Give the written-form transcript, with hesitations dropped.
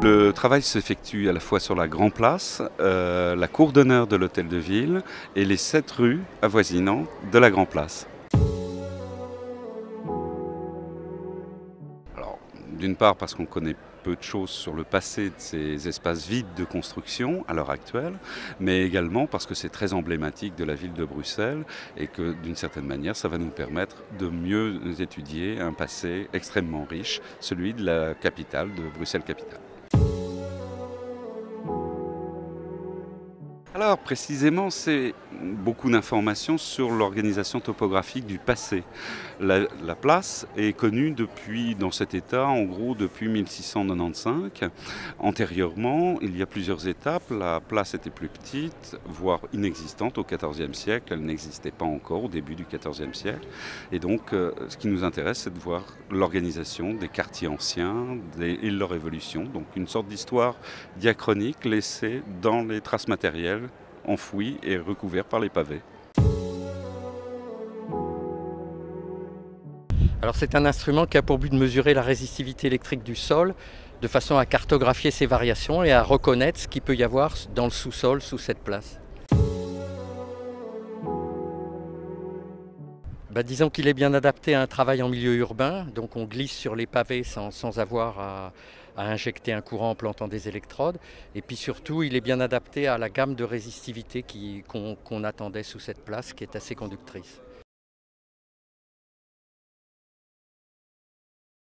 Le travail s'effectue à la fois sur la Grand Place, la cour d'honneur de l'Hôtel de Ville et les 7 rues avoisinantes de la Grand Place. Alors, d'une part parce qu'on connaît peu de choses sur le passé de ces espaces vides de construction à l'heure actuelle, mais également parce que c'est très emblématique de la ville de Bruxelles et que d'une certaine manière ça va nous permettre de mieux étudier un passé extrêmement riche, celui de la capitale, de Bruxelles-Capitale. Alors précisément, c'est beaucoup d'informations sur l'organisation topographique du passé. La place est connue depuis, dans cet état, en gros depuis 1695. Antérieurement, il y a plusieurs étapes. La place était plus petite, voire inexistante au XIVe siècle. Elle n'existait pas encore au début du XIVe siècle. Et donc, ce qui nous intéresse, c'est de voir l'organisation des quartiers anciens et leur évolution. Donc, une sorte d'histoire diachronique laissée dans les traces matérielles enfouis et recouverts par les pavés. Alors c'est un instrument qui a pour but de mesurer la résistivité électrique du sol de façon à cartographier ses variations et à reconnaître ce qu'il peut y avoir dans le sous-sol sous cette place. Disons qu'il est bien adapté à un travail en milieu urbain, donc on glisse sur les pavés sans avoir à injecter un courant en plantant des électrodes. Et puis surtout, il est bien adapté à la gamme de résistivité qu'on attendait sous cette place, qui est assez conductrice.